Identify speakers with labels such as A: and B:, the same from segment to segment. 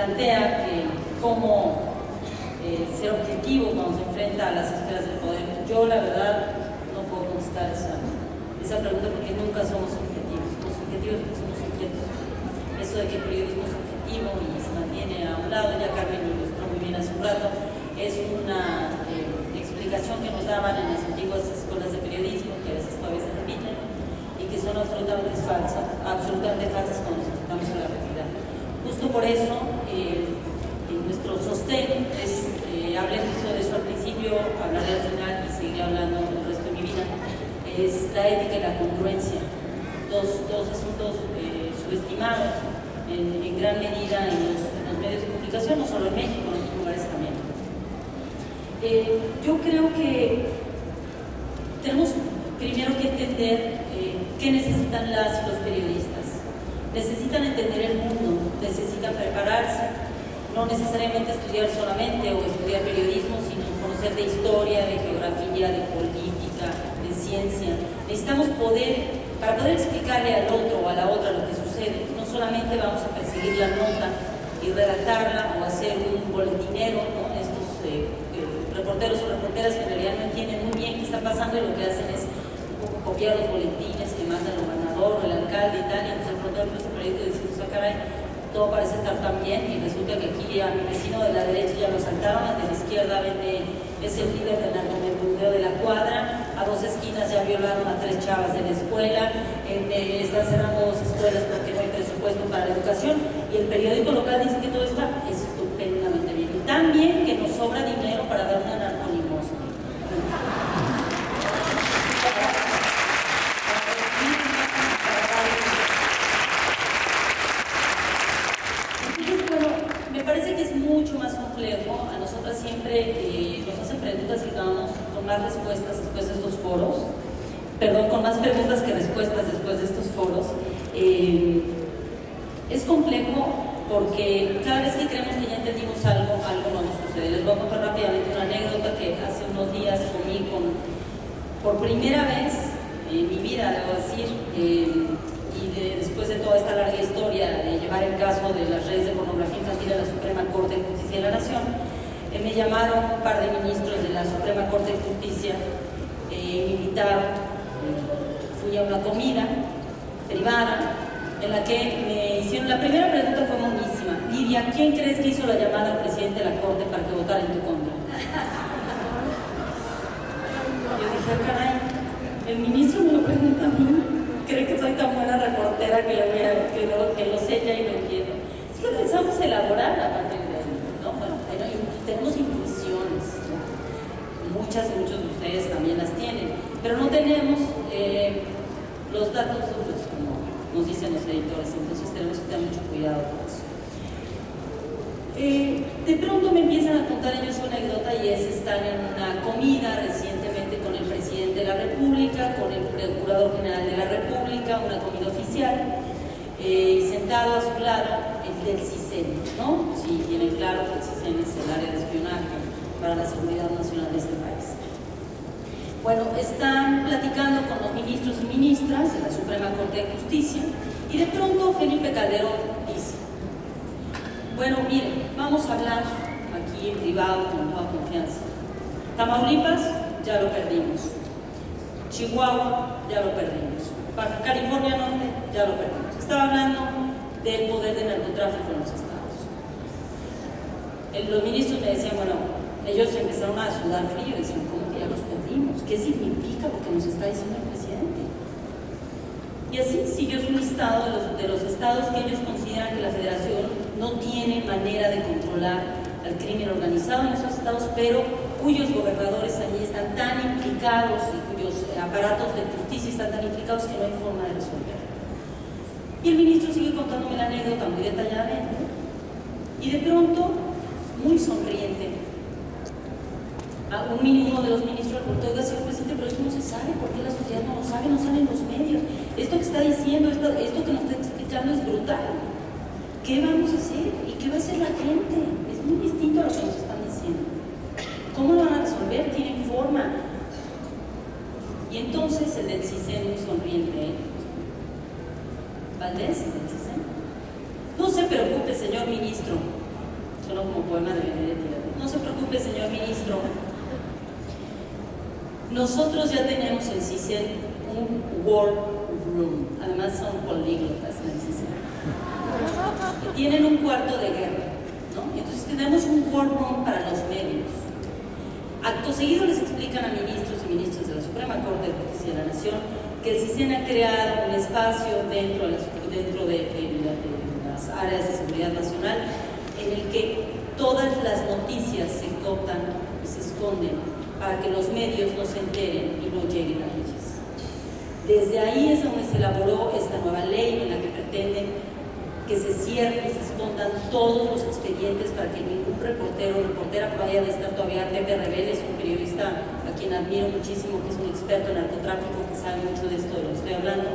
A: plantea que cómo ser objetivo cuando se enfrenta a las esferas del poder. Yo, la verdad, no puedo contestar esa pregunta porque nunca somos objetivos. Somos objetivos porque somos objetos. Eso de que el periodismo es objetivo y se mantiene a un lado, ya Carmen lo ilustró muy bien hace un rato, es una explicación que nos daban en las antiguas escuelas de periodismo, que a veces todavía se repiten, y que son absolutamente falsas cuando nos enfrentamos a la realidad. Justo por eso, nuestro sostén es, hablé mucho de eso al principio, hablaré al final y seguiré hablando el resto de mi vida, es la ética y la congruencia, dos asuntos subestimados en gran medida en los medios de comunicación, no solo en México, en otros lugares también. Yo creo que tenemos primero que entender qué necesitan las y los periodistas. Necesitan entender el mundo, necesitan prepararse, no necesariamente estudiar solamente o estudiar periodismo, sino conocer de historia, de geografía, de política, de ciencia. Necesitamos para poder explicarle al otro o a la otra lo que sucede, no solamente vamos a perseguir la nota y redactarla o hacer un boletinero, ¿no? Estos reporteros o reporteras que en realidad no entienden muy bien qué está pasando y lo que hacen es un poco copiar los boletines que manda el gobernador o el alcalde y tal, y entonces el reportero de este proyecto dice, "Ah, caray, todo parece estar tan bien", y resulta que aquí a mi vecino de la derecha ya lo saltaron, al de la izquierda es el líder del narcomenudeo de la cuadra, a 2 esquinas ya violaron a 3 chavas de la escuela, están cerrando 2 escuelas porque no hay presupuesto para la educación, y el periódico local dice que todo está estupendamente bien, y tan bien que nos sobra dinero para dar una narcolimosna. Me parece que es mucho más complejo. A nosotras siempre nos hacen preguntas y damos con más respuestas después de estos foros, con más preguntas que respuestas después de estos foros. Es complejo porque cada vez que creemos que ya entendimos algo no nos sucede. Les voy a contar rápidamente una anécdota que hace unos días comí por primera vez en mi vida, debo decir, después de toda esta larga historia de llevar el caso de las redes de pornografía infantil a la Suprema Corte de Justicia de la Nación, me llamaron un par de ministros de la Suprema Corte de Justicia, me invitaron, fui a una comida privada en la que me hicieron, la primera pregunta fue buenísima: Lidia, ¿quién crees que hizo la llamada al presidente de la Corte para que votara en tu contra? Yo dije, caray, el ministro me lo pregunta a mí. Cree que soy tan buena reportera que lo sé ya y lo entiendo. Es que empezamos a elaborar a partir de ahí, ¿no? Bueno, tenemos intuiciones, ¿no? Muchos de ustedes también las tienen, pero no tenemos los datos duros, como nos dicen los editores, entonces tenemos que tener mucho cuidado con eso. De pronto me empiezan a contar ellos una anécdota, y están en una comida recientemente con el presidente de la República, con el procurador general de la República, una comida oficial, sentado a su lado el del CISEN, ¿no? Si tienen claro que el CISEN es el área de espionaje para la seguridad nacional de este país. Bueno, están platicando con los ministros y ministras de la Suprema Corte de Justicia, y de pronto Felipe Calderón dice: bueno, miren, vamos a hablar aquí en privado con toda confianza. Tamaulipas, ya lo perdimos. Chihuahua, ya lo perdimos. Baja California Norte, ya lo perdimos. Estaba hablando del poder del narcotráfico en los estados. Los ministros me decían, bueno, ellos empezaron a sudar frío, decían, ¿cómo que ya los perdimos? ¿Qué significa lo que nos está diciendo el presidente? Y así siguió su listado de los estados que ellos consideran que la federación no tiene manera de controlar al crimen organizado en esos estados, pero cuyos gobernadores allí están tan implicados y cuyos aparatos de justicia están tan implicados que no hay forma de resolver. Y el ministro sigue contándome la anécdota muy detalladamente, y de pronto, muy sonriente, a un mínimo de los ministros le preguntó: oiga, señor presidente, pero esto no se sabe, ¿por qué la sociedad no lo sabe? No sale en los medios. Esto que está diciendo, esto que nos está explicando es brutal. ¿Qué vamos a hacer? ¿Y qué va a hacer la gente? Es muy distinto a lo que nos están diciendo. ¿Cómo lo van a resolver? ¿Tienen forma? Y entonces el del CISEN, muy sonriente, Valdés, el del CISEN: no se preocupe, señor ministro, Suena como poema de Benedetti. No se preocupe, señor ministro. Nosotros ya tenemos en CISEN un war room. Además son políglotas en el CISEN. Y tienen un cuarto de guerra, ¿no? Entonces tenemos un war room para los medios. Acto seguido les explican a ministros y ministras de la Suprema Corte de Justicia de la Nación que el CISEN ha creado un espacio dentro de las áreas de seguridad nacional en el que todas las noticias se cooptan y se esconden para que los medios no se enteren y no lleguen a ellas. Desde ahí es donde se elaboró esta nueva ley en la que pretenden que se cierren y se escondan todos los expedientes para que ningún reportero o reportera vaya a estar todavía. Pepe Reveles, un periodista a quien admiro muchísimo, que es un experto en narcotráfico, que sabe mucho de esto de lo que estoy hablando.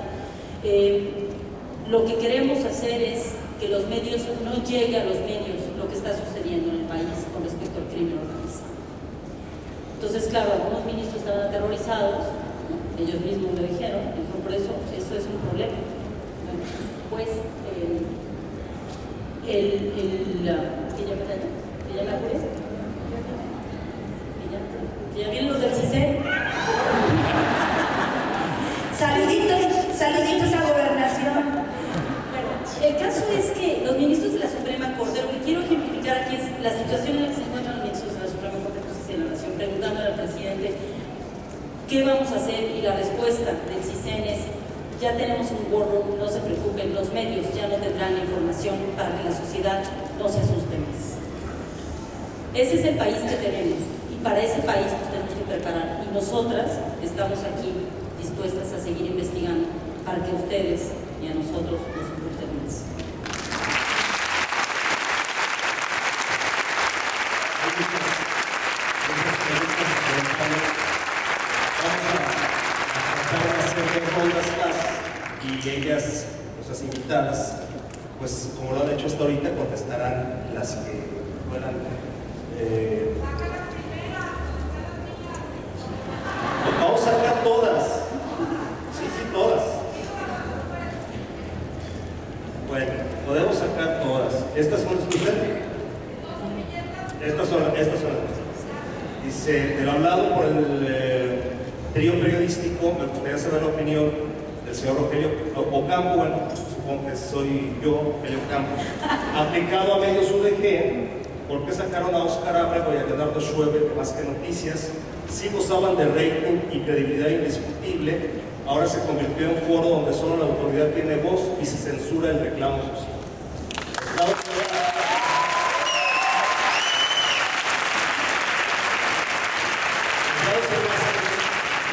A: Lo que queremos hacer es que los medios no llegue a los medios lo que está sucediendo en el país con respecto al crimen organizado. Entonces, claro, algunos ministros estaban aterrorizados, ¿no? Ellos mismos lo dijeron, y por eso esto es un problema. Bueno, pues, ¿Ya vienen los del CISEN?
B: Saluditos a Gobernación.
A: Bueno, el caso es que los ministros de la Suprema Corte, lo que quiero ejemplificar aquí es la situación en la que se encuentran los ministros de la Suprema Corte de Justicia de la Nación, preguntándole al presidente qué vamos a hacer, y la respuesta del CISEN es: ya tenemos un war room, no se preocupen, los medios ya no tendrán la información para que la sociedad no se asuste más. Ese es el país que tenemos, y para ese país nos tenemos que preparar, y nosotras estamos aquí dispuestas a seguir investigando para que ustedes y a nosotros nos oculten más.
C: Y ellas, nuestras invitadas, pues como lo han hecho hasta ahorita, contestarán las que puedan. Vamos a sacar todas. Sí, todas. Bueno, podemos sacar todas. Estas son las que usted. Estas son las que dice, de lo hablado por el trío periodístico, me gustaría saber la opinión del señor Rogelio Ocampo, bueno, supongo que soy yo, Rogelio Ocampo, aplicado a medios UDG. ¿Por qué sacaron a Óscar Ábrego y a Leonardo Schwebel de Más que Noticias? Sí gozaban de rating y credibilidad indiscutible. Ahora se convirtió en un foro donde solo la autoridad tiene voz y se censura el reclamo social.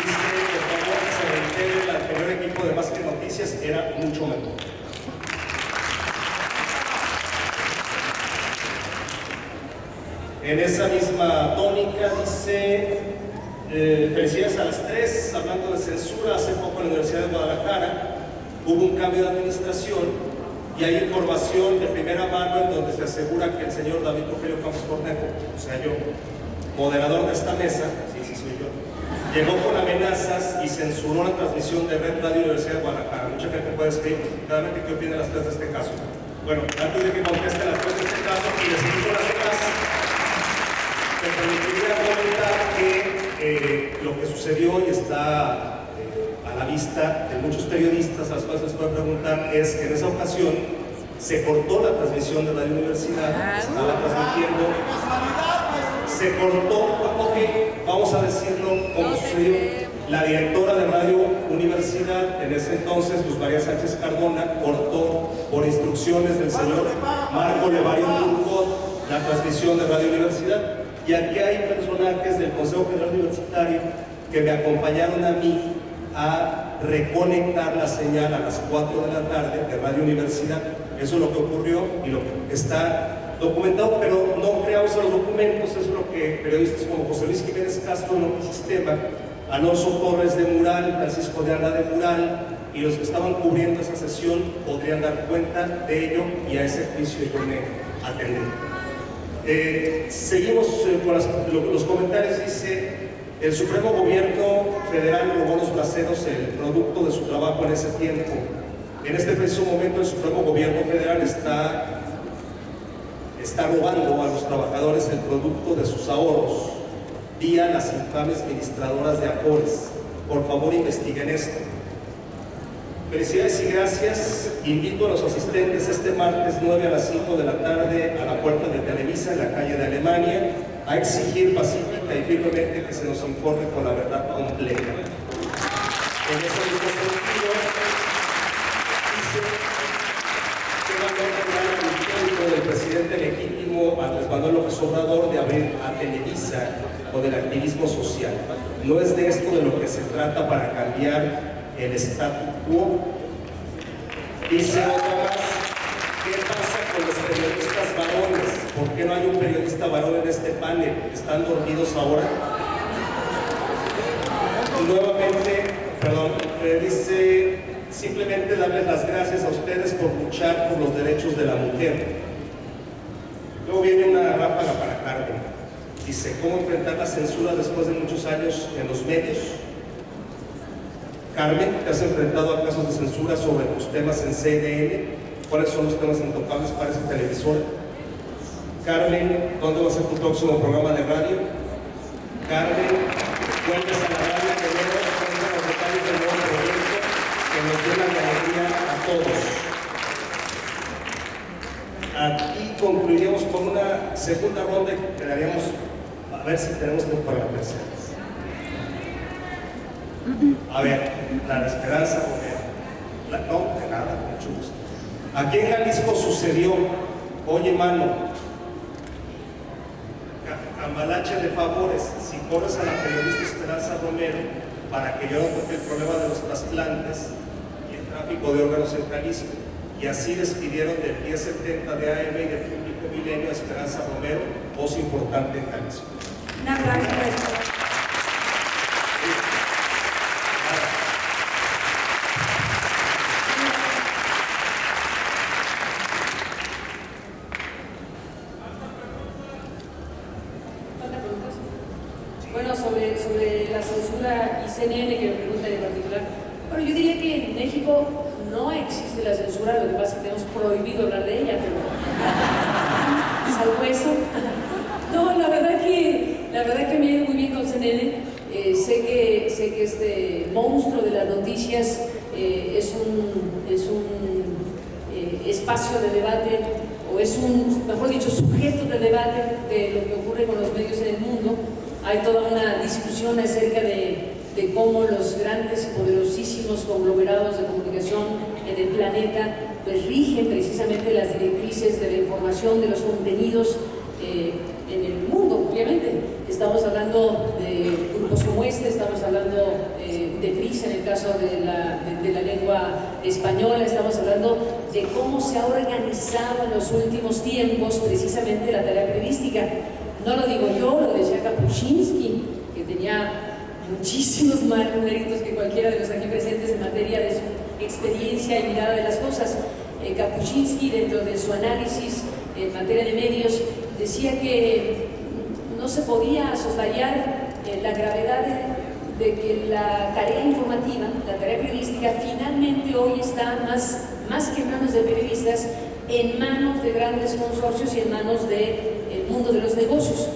C: Dice que por favor que se reitere el anterior equipo de Más que Noticias era mucho mejor. En esa misma tónica dice, felicidades a las tres, hablando de censura, hace poco en la Universidad de Guadalajara hubo un cambio de administración y hay información de primera mano en donde se asegura que el señor David Rogelio Campos Cornejo, o sea yo, moderador de esta mesa, sí soy yo, llegó con amenazas y censuró la transmisión de Red Radio Universidad de Guadalajara. Mucha gente puede escribir, claramente, ¿qué opinan las tres de este caso? Bueno, antes de que contesten las tres de este caso y les digo las demás, me permitiría comentar que lo que sucedió y está a la vista de muchos periodistas, a los cuales les puedo preguntar, es que en esa ocasión se cortó la transmisión de Radio Universidad, estaba transmitiendo, se cortó, ok, vamos a decirlo como sucedió. La directora de Radio Universidad, en ese entonces, Luz María Sánchez Cardona, cortó por instrucciones del señor Marco Levario Turcot la transmisión de Radio Universidad. Y aquí hay personajes del Consejo General Universitario que me acompañaron a mí a reconectar la señal a las 4 de la tarde de Radio Universidad. Eso es lo que ocurrió y lo que está documentado, pero no creamos los documentos. Eso es lo que periodistas como José Luis Jiménez Castro de Notisistema, Alonso Torres de Mural, Francisco de Anda de Mural y los que estaban cubriendo esa sesión podrían dar cuenta de ello, y a ese juicio yo me atendí. Seguimos con los comentarios. Dice: el Supremo Gobierno Federal robó los braceros, el producto de su trabajo en ese tiempo. En este preciso momento el Supremo Gobierno Federal está está robando a los trabajadores el producto de sus ahorros vía las infames administradoras de Afores. Por favor, investiguen esto. Felicidades y gracias. Invito a los asistentes este martes 9 a las 5 de la tarde a la puerta de Televisa en la calle de Alemania a exigir pacífica y firmemente que se nos informe con la verdad completa. En ese mismo sentido, dice que el intento del presidente legítimo Andrés Manuel López Obrador de abrir a Televisa o del activismo social. No es de esto de lo que se trata para cambiar el statu quo. Dice otra más, ¿qué pasa con los periodistas varones? ¿Por qué no hay un periodista varón en este panel? ¿Están dormidos ahora? Nuevamente, perdón, dice simplemente darles las gracias a ustedes por luchar por los derechos de la mujer. Luego viene una ráfaga para Carmen. Dice, ¿cómo enfrentar la censura después de muchos años en los medios? Carmen, ¿te has enfrentado a casos de censura sobre tus temas en CNN? ¿Cuáles son los temas intocables para esa televisora? Carmen, ¿dónde va a ser tu próximo programa de radio? Carmen, vuelves a la radio de nuevo, cuéntanos los detalles del nuevo proyecto que nos llena de alegría a todos. Aquí concluiríamos con una segunda ronda y quedaríamos a ver si tenemos tiempo para la tercera. A ver, la Esperanza Romero. No, de nada, con mucho gusto. Aquí en Jalisco sucedió, oye mano, cambalache de favores, si corres a la periodista Esperanza Romero para que yo no toque el problema de los trasplantes y el tráfico de órganos en Jalisco. Y así despidieron del 1070 de AM y del Público Milenio a Esperanza Romero, voz importante en Jalisco.
B: Un aplauso para esto.
D: Bueno, sobre la censura y CNN, que me preguntan en particular, bueno, yo diría que en México no existe la censura, lo que pasa es que tenemos prohibido hablar de ella, pero salvo eso. No, la verdad que me ha ido muy bien con CNN. Sé que este monstruo de las noticias es un espacio de debate, o es un, mejor dicho, sujeto de debate de lo que ocurre con los medios en el mundo. Hay toda una discusión acerca de cómo los grandes y poderosísimos conglomerados de comunicación en el planeta pues rigen precisamente las directrices de la información, de los contenidos en el mundo. Obviamente estamos hablando de grupos como este, estamos hablando de PRISA en el caso de la lengua española, estamos hablando de cómo se ha organizado en los últimos tiempos precisamente la tarea periodística. No lo digo yo, lo decía Kapuscinski, que tenía muchísimos más méritos que cualquiera de los aquí presentes en materia de su experiencia y mirada de las cosas. Kapuscinski, dentro de su análisis en materia de medios, decía que no se podía soslayar la gravedad de que la tarea informativa, la tarea periodística, finalmente hoy está más que en manos de periodistas, en manos de grandes consorcios y en manos del mundo de los negocios.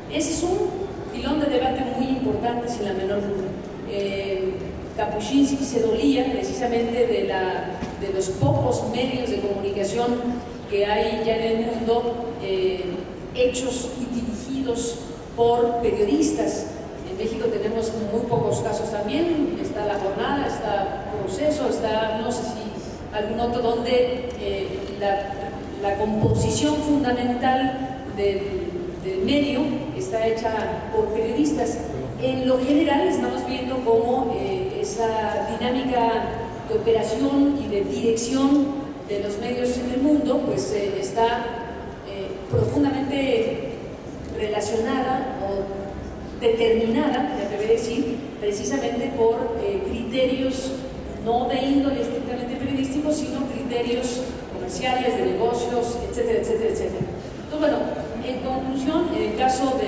D: Ese es un filón de debate muy importante, sin la menor duda. Kapuscinski se dolía precisamente de los pocos medios de comunicación que hay ya en el mundo, hechos y dirigidos por periodistas. En México tenemos muy pocos casos también. Está La Jornada, está Proceso, está no sé si algún otro donde la composición fundamental del medio está hecha por periodistas. En lo general estamos viendo cómo esa dinámica de operación y de dirección de los medios en el mundo pues está profundamente relacionada o determinada, me atreveré a decir, precisamente por criterios no de índole estrictamente periodístico, sino criterios comerciales, de negocios, etcétera, etcétera, etcétera. Entonces, bueno, en conclusión, en el caso de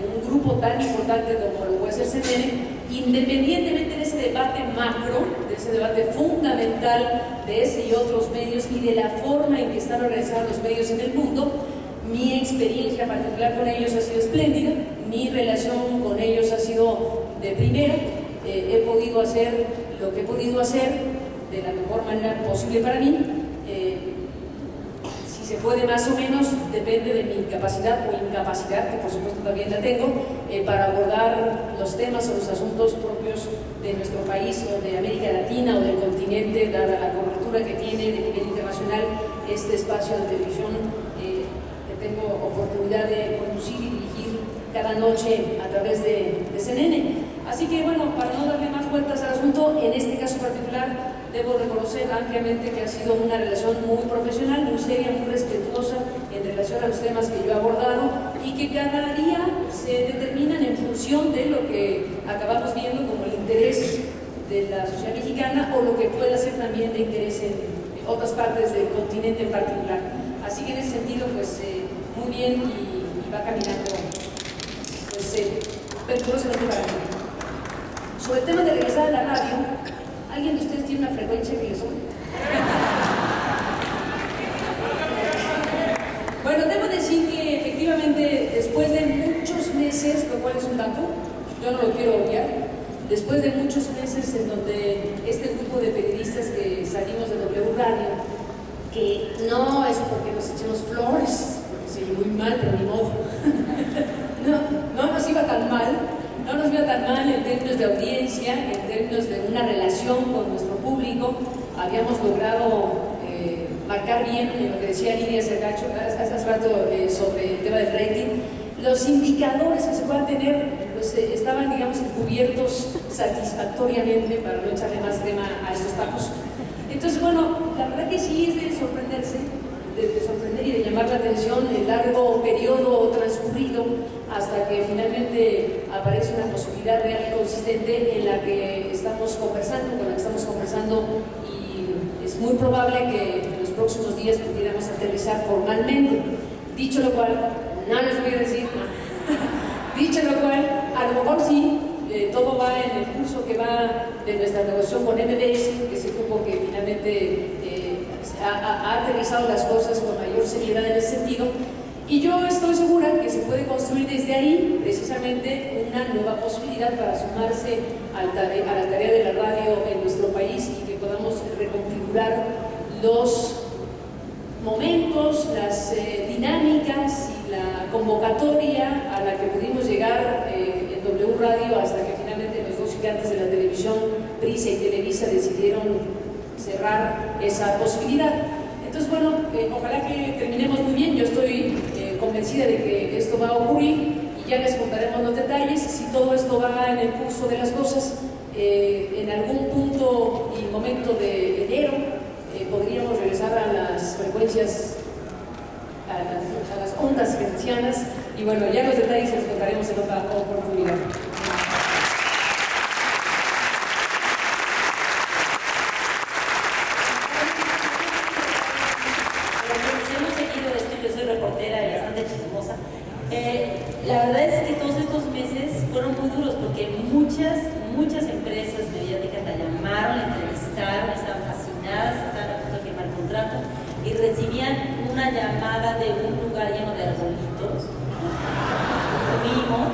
D: un grupo tan importante como lo puede ser CNN, independientemente de ese debate macro, de ese ese debate fundamental de ese y otros medios y de la forma en que están organizados los medios en el mundo. Mi experiencia particular con ellos ha sido espléndida, mi relación con ellos ha sido de primera, he podido hacer lo que he podido hacer de la mejor manera posible para mí. Si se puede más o menos, depende de mi capacidad o incapacidad, que por supuesto también la tengo, para abordar los temas o los asuntos propios de nuestro país o de América Latina o del continente, dada la cobertura que tiene de nivel internacional este espacio de televisión que tengo oportunidad de conducir y dirigir cada noche a través de CNN. Así que bueno, para no darle más vueltas al asunto, en este caso particular debo reconocer ampliamente que ha sido una relación muy profesional, muy seria, muy respetuosa en relación a los temas que yo he abordado y que cada día se determinan en función de lo que acabamos viendo como el interés de la sociedad mexicana o lo que pueda ser también de interés en otras partes del continente en particular. Así que en ese sentido, pues muy bien y va caminando pues venturosamente para mí. Sobre el tema de regresar a la radio, ¿alguien de ustedes tiene una frecuencia que le suene? Bueno, debo decir que efectivamente después de muchos meses, lo cual es un dato, yo no lo quiero obviar, después de muchos meses en donde este grupo de periodistas que salimos de W Radio, que no es porque nos echemos flores, porque se muy mal, pero ni modo, no nos iba tan mal. No nos iba tan mal en términos de audiencia, en términos de una relación con nuestro público. Habíamos logrado marcar bien lo que decía Lidia Cercacho hace rato sobre el tema del rating. Los indicadores que se puedan tener pues, estaban, digamos, cubiertos satisfactoriamente para no echarle más crema a estos tacos. Entonces, bueno, la verdad que sí es de sorprenderse, de sorprender y de llamar la atención el largo periodo transcurrido hasta que finalmente aparece una posibilidad real y consistente en la que estamos conversando, con la que estamos conversando, y es muy probable que en los próximos días pudiéramos aterrizar formalmente. Dicho lo cual, no les voy a decir nada. Dicho lo cual, a lo mejor sí, todo va en el curso que va de nuestra negociación con MBS, que es el grupo que finalmente ha aterrizado las cosas con mayor seriedad en ese sentido, y yo estoy segura que se puede construir desde ahí precisamente una nueva posibilidad para sumarse a la tarea de la radio en nuestro país y que podamos reconfigurar los momentos, las dinámicas y la convocatoria a la que pudimos llegar en W Radio hasta que finalmente los dos gigantes de la televisión, Prisa y Televisa, decidieron cerrar esa posibilidad. Entonces, bueno, ojalá que terminemos muy bien. Yo estoy convencida de que esto va a ocurrir y ya les contaremos los detalles. Si todo esto va en el curso de las cosas, en algún punto y momento de enero podríamos regresar a las frecuencias, a las ondas hertzianas, y bueno, ya los detalles les contaremos en otra oportunidad.
A: La verdad es que todos estos meses fueron muy duros porque muchas empresas mediáticas la llamaron, la entrevistaron, estaban fascinadas, estaban a punto de firmar contrato y recibían una llamada de un lugar lleno de arbolitos. Vimos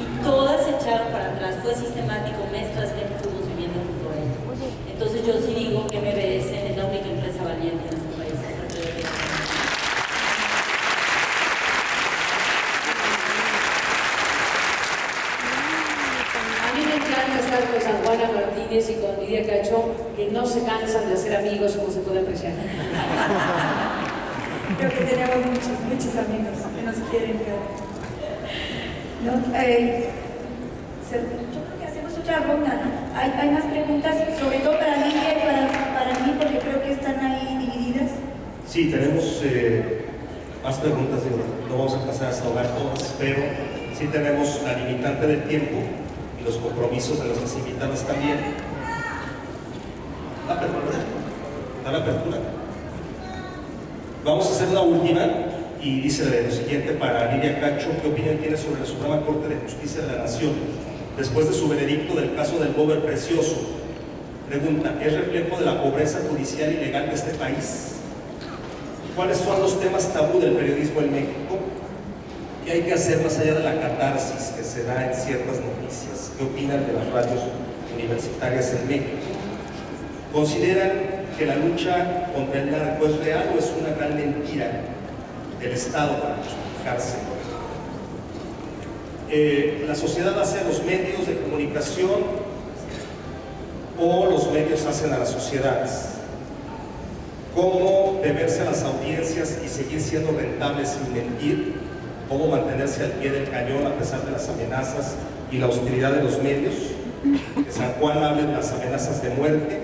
A: y todas se echaron para atrás, fue sistemático, mes tras mes fuimos viviendo junto a ellos. Entonces yo sí digo que MBS es la única empresa valiente en este país.
D: Con San Juana Martínez y con Lidia Cacho, que no se cansan de hacer amigos, como se puede apreciar.
B: Creo que tenemos muchos amigos que nos quieren ver. ¿No? Yo creo que hacemos otra ronda, ¿no? Hay más preguntas, sobre todo para Lidia y para mí, porque creo que están ahí divididas.
C: Sí, tenemos más preguntas, no vamos a alcanzar a desahogar todas, pero sí tenemos la limitante del tiempo y los compromisos de nuestras invitadas también. La apertura. Vamos a hacer la última y dice lo siguiente para Lidia Cacho: ¿qué opinión tiene sobre la Suprema Corte de Justicia de la Nación después de su veredicto del caso del Bober Precioso? Pregunta, ¿es reflejo de la pobreza judicial y legal de este país? ¿Cuáles son los temas tabú del periodismo en México? ¿Qué hay que hacer más allá de la catarsis que se da en ciertas noticias? ¿Qué opinan de las radios universitarias en México? ¿Consideran que la lucha contra el narco es real o es una gran mentira del Estado para justificarse? ¿La sociedad hace a los medios de comunicación o los medios hacen a las sociedades? ¿Cómo deberse a las audiencias y seguir siendo rentables sin mentir? ¿Cómo mantenerse al pie del cañón a pesar de las amenazas y la hostilidad de los medios? De San Juan habla de las amenazas de muerte.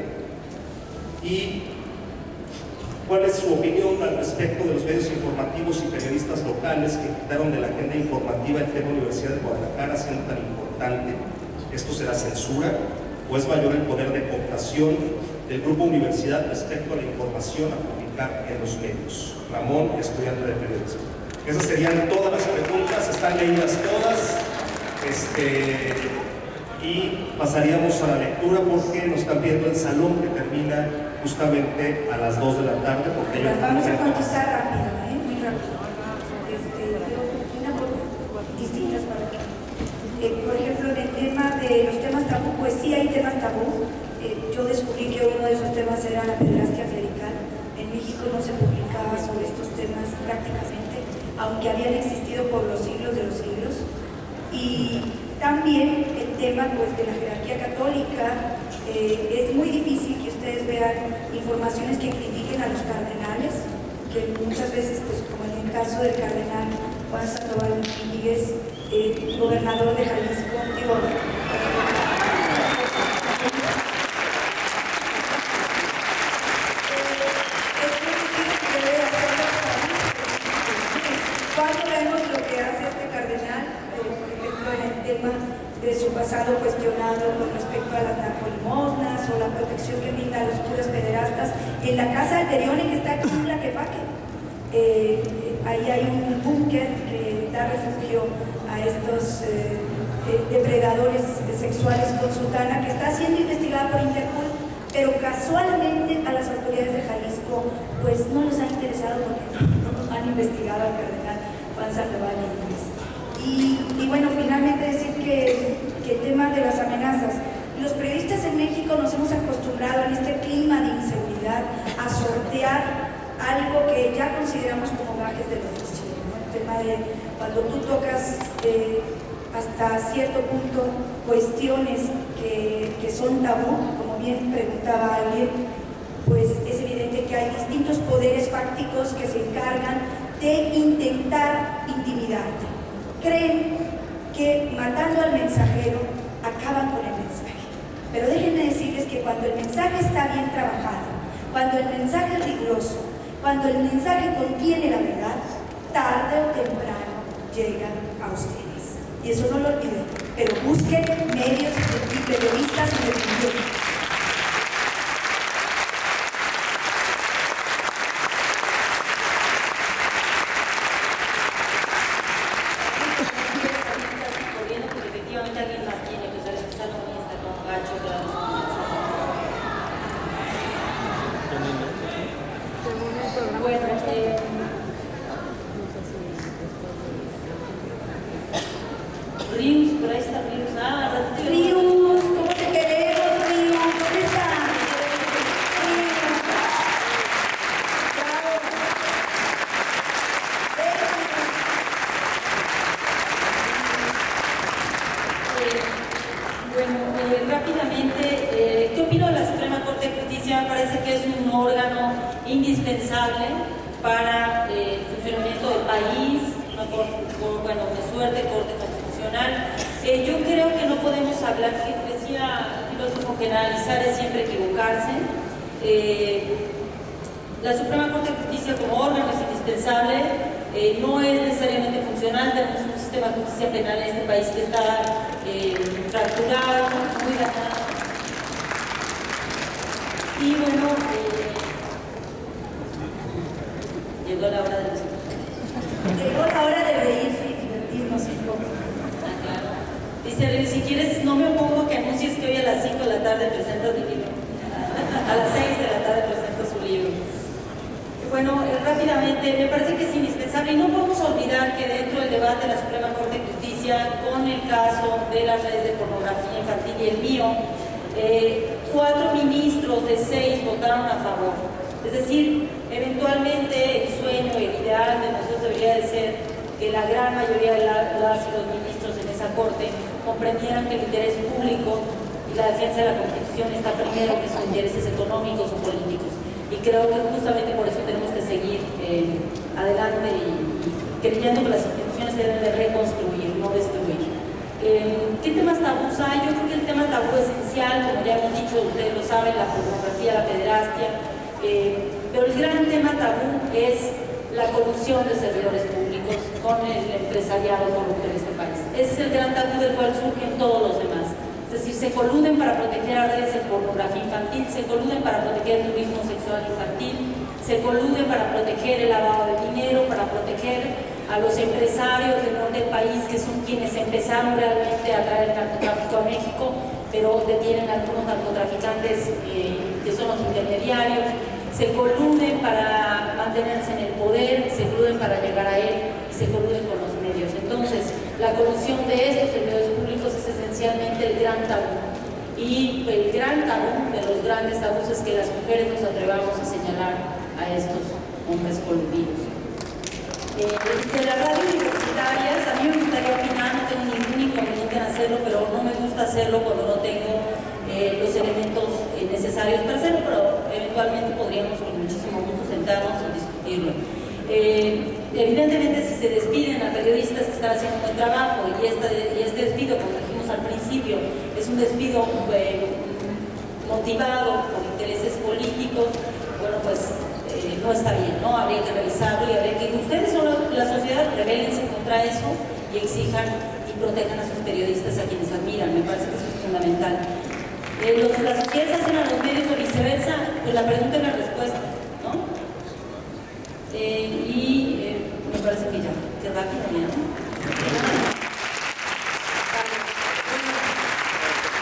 C: ¿Y cuál es su opinión al respecto de los medios informativos y periodistas locales que quitaron de la agenda informativa el tema Universidad de Guadalajara siendo tan importante? ¿Esto será censura o es mayor el poder de cooptación del Grupo Universidad respecto a la información a publicar en los medios? Ramón, estudiante de periodismo. Esas serían todas las preguntas, están leídas todas, y pasaríamos a la lectura porque nos están viendo el salón que termina justamente a las 2 de la tarde. Porque
B: las vamos a contestar rápido, muy rápido. Distintas para que, por ejemplo, en el tema de los temas tabú, pues sí hay temas tabú. Yo descubrí que uno de esos temas era la pederastia clerical. En México no se publicaba sobre estos temas prácticamente, aunque habían existido por los siglos de los siglos. Y también el tema pues, de la jerarquía católica. Es muy difícil que ustedes vean informaciones que critiquen a los cardenales, que muchas veces, pues, como en el caso del cardenal Juan Sandoval Domínguez, gobernador de Jalisco, cuando vemos lo que hace este cardenal, por ejemplo, en el tema de su pasado cuestionado con respecto a las narcolimosnas o la protección que brinda a los curas pederastas en la casa de Perione que está aquí en Tlaquepaque. Ahí hay un búnker que da refugio a estos depredadores sexuales con sutana que está siendo investigada por Interpol, pero casualmente a las autoridades de Jalisco pues no les ha interesado porque no han investigado al cardenal Juan Sandoval Domínguez. Y bueno, finalmente decir que el tema de las amenazas, los periodistas en México nos hemos acostumbrado en este clima de inseguridad a sortear algo que ya consideramos como gajes del oficio, ¿no? El tema de cuando tú tocas hasta cierto punto cuestiones que son tabú, como bien preguntaba alguien, pues es evidente que hay distintos poderes fácticos que se encargan de intentar intimidarte. Creen que matando al mensajero acaban con el mensaje. Pero déjenme decirles que cuando el mensaje está bien trabajado, cuando el mensaje es riguroso, cuando el mensaje contiene la verdad, tarde o temprano llega a ustedes. Y eso no lo olviden, pero busquen medios y periodistas independientes.
A: Rius, por ahí está Rius.
B: Rius, ¿cómo te queremos, Rius? ¿Dónde estás?
A: Rápidamente, ¿qué opino de la Suprema Corte de Justicia? Me parece que es un órgano indispensable para el funcionamiento del país, de suerte, Corte Constitucional. Yo creo que no podemos hablar, que decía el filósofo, generalizar es siempre equivocarse. La Suprema Corte de Justicia como órgano es indispensable, no es necesariamente funcional. Tenemos un sistema de justicia penal en este país que está fracturado, muy dañado. Y bueno, llegó la hora de los...
B: Llegó la hora de reírse y divertirnos un poco.
A: Claro. Dice, si quieres, no me opongo que anuncies que hoy a las 5 de la tarde presentas mi libro. A las 6 de la tarde presenta su libro. Bueno, rápidamente, me parece que es indispensable y no podemos olvidar que dentro del debate de la Suprema Corte de Justicia con el caso de las redes de pornografía infantil y el mío, 4 ministros de 6 votaron a favor. Es decir, eventualmente el sueño, el ideal de nosotros debería de ser que la gran mayoría de las y los ministros en esa Corte comprendieran que el interés público y la defensa de la Constitución está primero que sus intereses económicos o políticos. Y creo que justamente por eso tenemos que seguir adelante y creyendo que las instituciones se deben de reconstruir, no destruir. ¿Qué temas tabús hay? Yo creo que el tema tabú esencial, como ya hemos dicho, ustedes lo saben, la pornografía, la pederastia, pero el gran tema tabú es la corrupción de servidores públicos con el empresariado corrupto en este país. Ese es el gran tabú del cual surgen todos los demás. Es decir, se coluden para proteger a redes de pornografía infantil, se coluden para proteger el turismo sexual infantil, se coluden para proteger el lavado de dinero, para proteger a los empresarios del norte del país, que son quienes empezaron realmente a traer el narcotráfico a México, pero detienen a algunos narcotraficantes que son los intermediarios, se coluden para mantenerse en el poder, se coluden para llegar a él y se coluden con los medios. Entonces, la corrupción de estos servidores públicos es esencialmente el gran tabú. Y el gran tabú de los grandes tabús es que las mujeres nos atrevamos a señalar a estos hombres coludidos. De las radios universitarias, a mí me gustaría opinar, no tengo ningún inconveniente en hacerlo, pero no me gusta hacerlo cuando no tengo los elementos necesarios para hacerlo, pero eventualmente podríamos con muchísimo gusto sentarnos y discutirlo. Evidentemente, si se despiden a periodistas que están haciendo un buen trabajo y este despido, como dijimos al principio, es un despido motivado por intereses políticos, bueno, pues no está bien, ¿no? Habría que revisarlo y habría que... Ustedes son la sociedad, rebélense contra eso y exijan y protejan a sus periodistas, a quienes admiran. Me parece que eso es fundamental. Las sociedades hacen a los medios o viceversa, pues la pregunta y la respuesta, ¿no? Me parece que ya, que rápido, ¿no?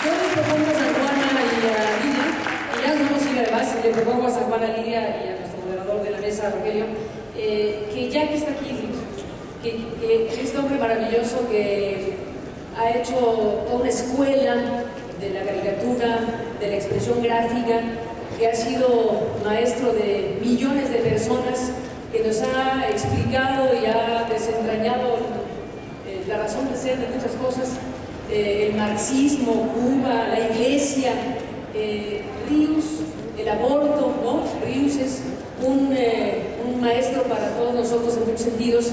D: Yo les propongo a San Juana y a Lidia, y ya nos vamos a ir además, le propongo a San Juana, Lidia y a nuestro moderador de la mesa, Rogelio, que ya que está aquí, que este hombre maravilloso que ha hecho toda una escuela de la caricatura, de la expresión gráfica, que ha sido maestro de millones de personas, que nos ha explicado y ha desentrañado la razón de ser de muchas cosas, el marxismo, Cuba, la iglesia, Rius, el aborto, ¿no? Rius es un maestro para todos nosotros en muchos sentidos,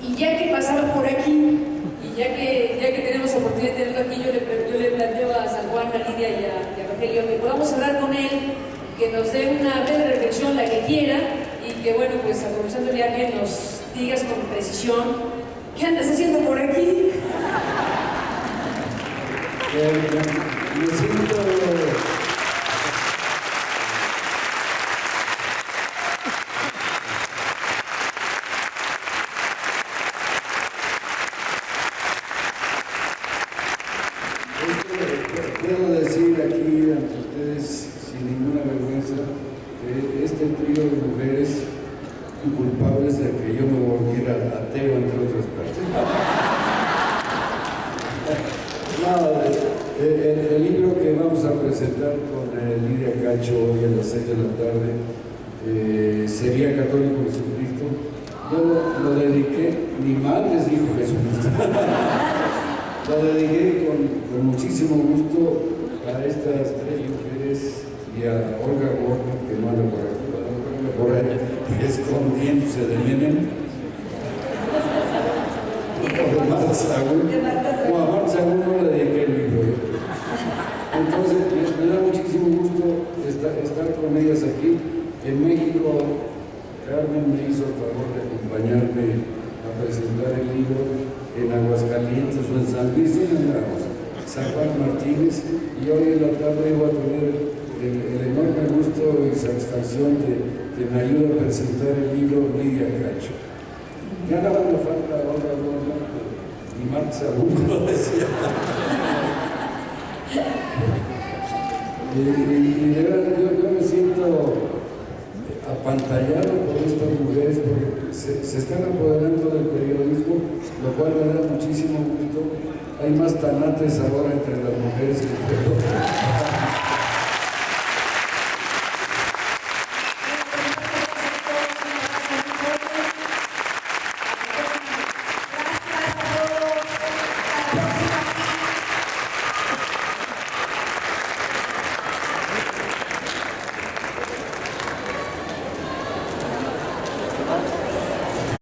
D: y ya que pasaba por aquí, y ya que tenemos oportunidad de tenerlo aquí, yo le planteo a San Juan, a Lidia y a Rogelio que podamos hablar con él, que nos dé una breve reflexión, la que quiera, y que, bueno, pues aprovechando el viaje nos digas con precisión ¿qué andas haciendo por aquí?
E: Me siento... Puedo decir aquí ante ustedes sin ninguna vergüenza que este trío de mujeres son culpables de que yo me volviera ateo, entre otras cosas. No, el libro que vamos a presentar con Lidia Cacho hoy a las 6 de la tarde, Sería Católico Jesucristo, yo lo dediqué, mi madre dijo Jesucristo. Lo dediqué con muchísimo gusto a estas 3 mujeres y a Olga Warner, que no anda por ahí escondiéndose de Menem, o a Marta Sagún no le dediqué el libro. Entonces me da muchísimo gusto estar con ellas aquí. En México, Carmen me hizo el favor de acompañarme a presentar el libro en Aguascalientes o en San Luis, en San Juan Martínez, y hoy en la tarde voy a tener el enorme gusto y satisfacción de que me ayude a presentar el libro Lidia Cacho. Ya nada me falta ahora y Marta Sagún lo decía. Y de verdad, yo me siento apantallado por estas mujeres porque se están apoderando del periodismo, lo cual me da muchísimo gusto. Hay más tanates ahora entre las mujeres que entre los